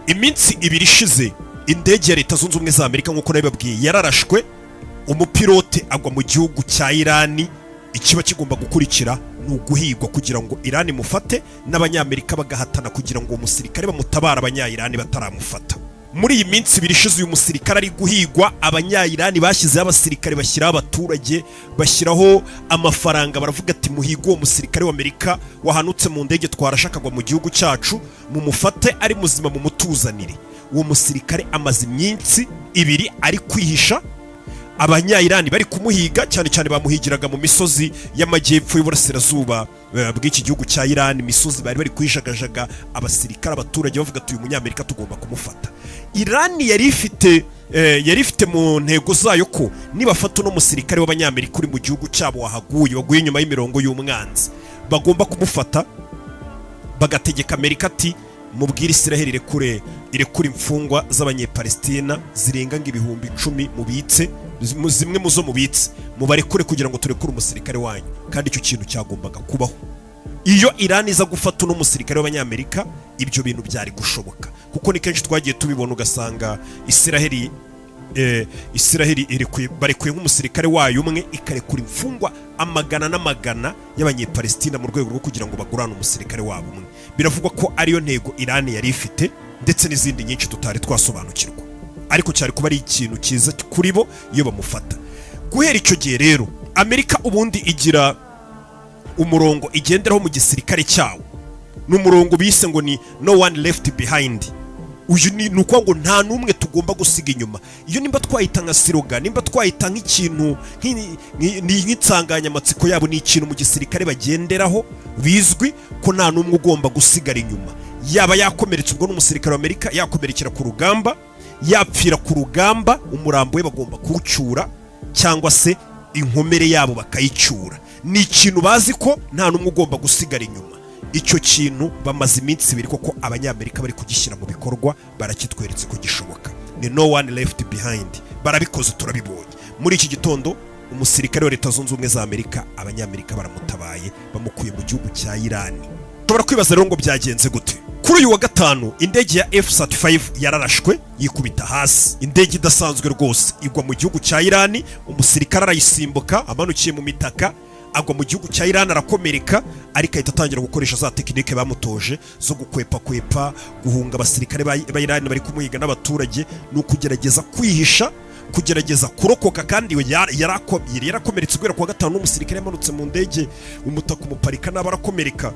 iminsi ibiri ishize indege ya Leta Zunze Ubumwe za Amerika nk'uko nabibabwiye yararashwe, umupilote agwa mu gihugu cya Irani. Ikiba kigomba gukurikira ni uguhigwa kugira ngo Irani mufate, n'abanyamerika bagahatana kugira ngo umusirikare bamutabara abanya-Irani bataramufata. Muri iyi minsi ibiri ishize uyu musirikare ari guhigwa, abanya-Irani bashyizeho abasirikare, bashyiraho abaturage, bashyiraho amafaranga, baravuga ati muhigo uwo musirikare w'Amerika wahanutse mu ndege twarashakagwa mu gihugu cyacu, mumufate ari muzima mumutuzanire. Uwo musirikare amaze iminsi ibiri ari kwihisha, abanya-Irani bari kumuhiga, cyane cyane bamuhigiraga mu misozi y'amajyepfo y'uburasirazuba bw'iki gihugu cya Irani. Imisozi bari kwijagajaga, abasirikare, abaturage bavuga ati uyu munyamerika tugomba kumufata. Irani yari ifite mu ntego zayo ko nibafata uno musirikare w'abanyamerika uri mu gihugu cyabo waguye inyuma y'imirongo y'umwanzi, bagomba kumufata, bagategeka Amerika ati mubwire Israel irekure imfungwa z'abanyepalestina zirenga ngo 10,000 mubitse, zimwe muzo mubitse mubarekure kugira ngo turekure umusirikare wanyu. Kandi icyo kintu cyagombaga kubaho. Iyo Irani iza gufata uno musirikare w'abanyamerika, ibyo bintu byari gushoboka, kuko ni kenshi twagiye tubibona, ugasanga Israel barekuye nk'umusirikare wayo umwe, ikarekura imfungwa amagana n'amagana y'abanyepalestina mu rwego rwo kugira ngo bagurane umusirikare wabo umwe. Biravugwa ko ariyo ntego Irani yari ifite, ndetse n'izindi nyinshi tutari twasobanukirwa, ariko cyari kuba ari ikintu cyiza kuri bo iyo bamufata. Guhera icyo gihe rero Amerika ubundi igira umurongo igenderaho mu gisirikare cyawo, n'umurongo bise ngo ni no one left behind. Uyu ni uko ngo nta numwe tugomba gusiga inyuma. Iyo nimba twahita nka siroga, nimba twahita nk'ikintu nk'insanganyamatsiko yabo, ni ikintu mu gisirikare bagenderaho bizwi ko nta numwe ugomba gusigara inyuma. Yaba yakomeretse ubwo n'umusirikare wa Amerika, yakomerekera ku rugamba, yapfira ku rugamba, umurambo we bagomba kuwucyura, cyangwa se inkomere yabo bakayicyura. Ni ikintu bazi ko nta numwe ugomba gusigara inyuma. Icyo kintu bamaze iminsi ibiri koko abanyamerika bari kugishyira mu bikorwa, barakitweretse ko gishoboka. Ni no one left behind, barabikoze, turabibonye. Muri iki gitondo umusirikare wa Leta Zunze Ubumwe za Amerika, abanyamerika baramutabaye, bamukuye mu gihugu cya Irani. Ushobora kwibaza rero ngo byagenze gute? Kuri uyu wa gatanu indege ya F-35 yararashwe yikubita hasi, indege idasanzwe rwose, igwa mu gihugu cya Irani. Umusirikare arayisimbuka amanukiye mu mitaka, agwa mu gihugu cya Irani, arakomereka, ariko ahita atangira gukoresha za tekinike bamutoje zo gukwepa, guhunga abasirikare ba Irani bari kumuhiga n'abaturage, no kugerageza kwihisha, kugerageza kurokoka. Kandi yarakomeretse guhera kuwa gatanu, n'umusirikare yamanutse mu ndege, umutaka umuparika n'abarakomereka.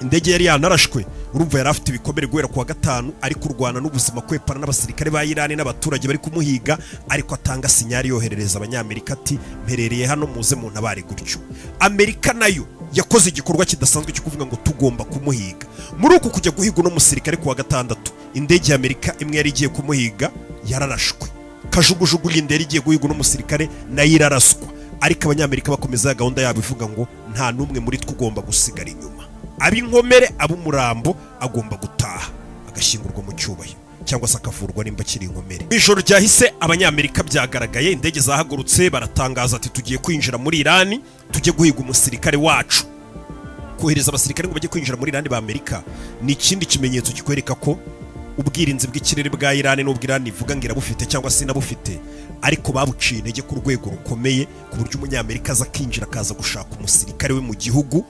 Indege yari yanarashwe, urumva yari afite ibikomere guhera kuwa gatanu, ari kurwana n'ubuzima, kwepana n'abasirikare ba Irani n'abaturage bari kumuhiga, ariko atanga sinyari yoherereza abanyamerika ati mperereye hano muze mu ntabare gutyo. Amerika nayo yakoze igikorwa kidasanzwe cyo kuvuga ngo tugomba kumuhiga. Muri uku kujya guhiga no musirikare kuwa gatandatu, indege ya Amerika imwe yari igiye kumuhiga yararashwe, kajugujugu y'indege igiye guhiga no musirikare nayo iraraswa, ariko abanyamerika bakomeza gahunda yabo ivuga ngo nta numwe muri twugomba gusigara inyuma. Ab'inkomere, ab'umurambo agomba gutaha agashyingurwa mu cyubahiro, cyangwa se akavurwa nimba kiri inkomere. Ijoro ryahise abanyamerika byagaragaye, indege zahagurutse, baratangaza ati tugiye kwinjira muri Irani, tujye guhiga umusirikare wacu. Kohereza abasirikare ngo bajye kwinjira muri Irani ba Amerika ni ikindi kimenyetso kikwereka ko ubwirinzi bw'ikirere bwa Irani n'ubwo Irani ivuga ngo irabufite cyangwa se inabufite, ariko babuciye intege ku rwego rukomeye, ku buryo umunyamerika aza kinjira, akaza gushaka umusirikare we mu gihugu,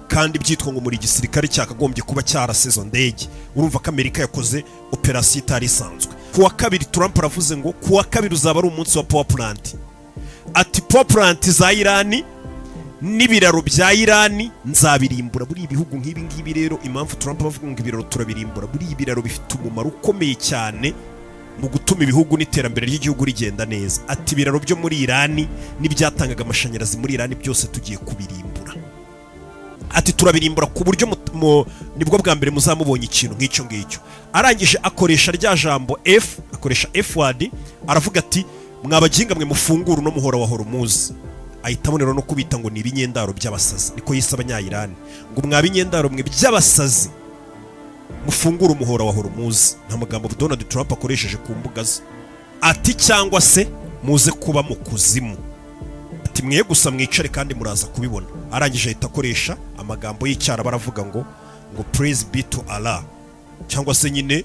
kandi byitwa ngo muri gisirikare cyakagombye kuba cyarase izo ndege. Urumva ko Amerika yakoze operasiyo itari isanzwe. Kuwa kabiri Trump aravuze ngo kuwa kabiri uzaba ari umunsi wa power plant. Ati power plant za Irani n'ibiraro bya Irani nzabirimbura. Buri ibihugu nk'ibi ngibi rero, impamvu Trump avuga ngo ibiraro turabirimbura, buri ibiraro bifite umumaro ukomeye cyane mu gutuma ibihugu n'iterambere ry'igihugu rigenda neza. Ati ibiraro byo muri Irani n'ibyatangaga amashanyarazi muri Irani byose tugiye kubirimbura. Ati turabirimbura ku buryo nibwo bwa mbere muzamubonye ikintu nk'icyo ngicyo. Arangije akoresha rya jambo F, akoresha F word, aravuga ati mwabaginga mwe mufungura no muhora wa Hormuz. Ahitamo rero no kubita ngo ni ibinyendaro by'abasazi, niko yise abanya-Irani, ngo mwabinyendaro mwe by'abasazi mufungura umuhora wa Hormuz. Nta magambo Donald Trump akoresheje ku mbuga ze. Ati cyangwa se muze kuba mu kuzimu, ati mwe gusa mwicare kandi muraza kubibona. Arangije ahita akoresha amagambo y'icyara, baravuga ngo praise be to Allah, cyangwa se nyine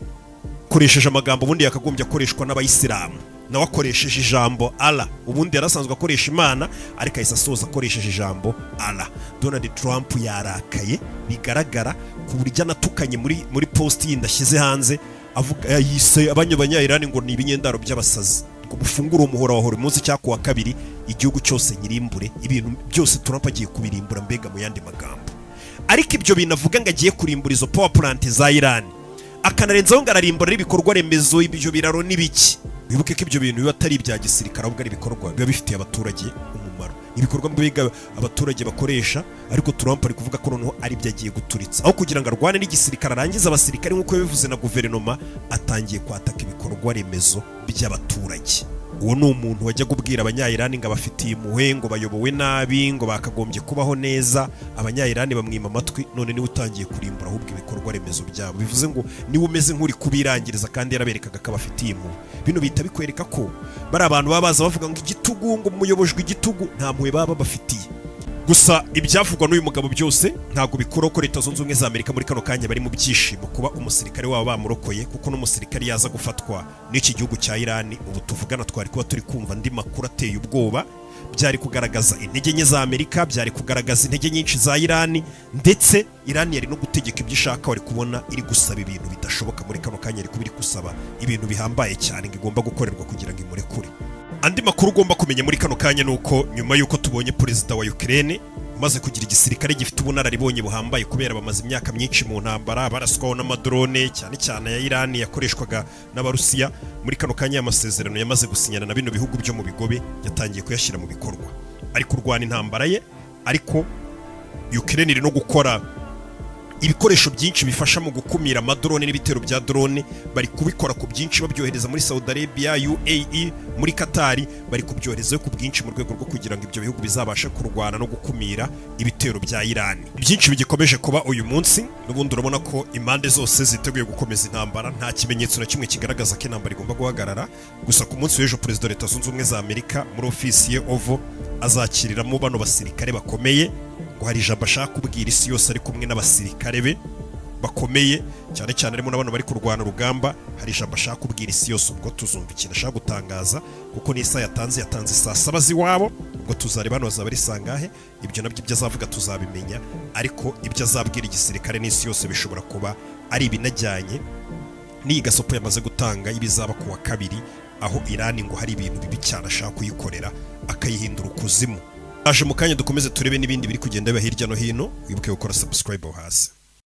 akoresheje amagambo ubundi yakagombye akoreshwa n'abayisilamu, nawe akoresheje ijambo Allah. Ubundi yarasanzwe akoresha Imana ariko ahise asoza akoresheje ijambo Allah. Donald Trump yarakaye bigaragara ku buryo anatukanye muri post yindi ashyize hanze, avuga yise abanya-Irani ngo ni ibinyendaro by'abasazi, ngo mufungure umuhora wa Hormuz cyangwa wa kabiri igihugu cyose nyirimbure. Ibintu byose Trump agiye kubirimbura, mbega mu yandi magambo. Ariko ibyo binavuga ngo agiye kurimbura izo power plant za Iran, akanarenzaho ngo ararimbura ibikorwa remezo, ibyo biraro n'ibiki. Wibuke ko ibyo bintu biba atari ibya gisirikare, ahubwo ari ibikorwa biba bifitiye abaturage umumaro, ibikorwa mbega abaturage bakoresha. Ariko Trump ari kuvuga ko noneho ari byo agiye guturitsa, aho kugira ngo arwane n'igisirikare arangize abasirikare nk'uko yabivuze na guverinoma, atangiye kwataka ibikorwa remezo by'abaturage. Uwo ni umuntu wajya kubwira abanya-Irani ngo abafitiye impuhwe, ngo bayobowe nabi, ngo bakagombye kubaho neza. Abanya-Irani bamwima amatwi, none niwe utangiye kurimbura ahubwo ibikorwa remezo byabo. Bivuze ngo niwe umeze nk'uri kubirangiriza kandi yaraberekaga ko abafitiye impuhwe. Bino bihita bikwereka ko bari abantu baba baza bavuga ngo igitugu, ngo muyobojwe igitugu, nta mpuhwe baba bafitiye. Gusa ibyavugwa n'uyu mugabo byose ntago bikora ko Leta Zunze Ubumwe za Amerika muri kano kanya bari mu byishimo kuba umusirikare wabo bamurokoye, kuko n'umusirikare yaza gufatwa n'iki gihugu cya Iran, ubu tuvugana twari kuba turi kumva andi makuru ateye ubwoba. Byari kugaragaza intege nke za Amerika, byari kugaragaza intege nyinshi za Iran, ndetse Iran yari no gutegeka ibyo ishaka. Wari kubona iri gusaba ibintu bidashoboka muri kano kanya, ariko biri gusaba ibintu bihambaye cyane ngo igomba gukorerwa kugira ngo imurekure. Andi makuru ugomba kumenya muri kano kanya nuko nyuma yuko tubonye perezida wa Ukraine maze kugira igisirikare gifite ubunararibonye buhambaye, kubera bamaze imyaka myinshi mu ntambara, baraswaho n'amadrone cyane cyane ya Iran yakoreshwaga n'Abarusiya. Muri kano kanya amasezerano yamaze gusinyana na bino bihugu byo mu bigobe, yatangiye kuyashyira mu bikorwa, ari kurwana intambara ye. Ariko Ukraine iri no gukora ibikoresho byinshi bifasha mu gukumira amadrone n'ibitero bya drone. Bari kubikora ku byinshi babyohereza muri Saudi Arabia, UAE, muri Qatar. Bari kubyohereza ku bwinshi mu rwego rwo kugira ngo ibyo bihugu bizabashe kurwana no gukumira ibitero bya Iran. Byinshi bigikomeje kuba uyu munsi, n'ubundi urabona ko impande zose ziteguye gukomeza intambara. Nta kimenyetso na kimwe kigaragaza ko intambara igomba guhagarara. Gusa ku munsi w'ejo perezida wa Leta Zunze Ubumwe za Amerika muri ofisi ye Oval azakiriramo bano basirikare bakomeye. Hari ijambo ashaka kubwira isi yose ari kumwe n'abasirikare be bakomeye, cyane cyane arimo n'abantu bari kurwana urugamba. Hari ijambo ashaka kubwira isi yose, ubwo tuzumva ikintu ashaka gutangaza, kuko n'isa yatanze saa 7 z'iwabo. Ubwo tuzareba hano bazaba ari sangahe. Ibyo nabyo ibyo azavuga tuzabimenya, ariko ibyo azabwira igisirikare n'isi yose bishobora kuba ari ibinajyanye n'iyi gasopo yamaze gutanga ibizaba ku wa kabiri, aho Iran ngo hari ibintu bibi cyane ashaka kuyikorera akayihindura ukuzimu. Aje mu kanya dukomeze turebe n'ibindi biri kugenda biba hirya no hino. Wibuke gukora subscribe hasi.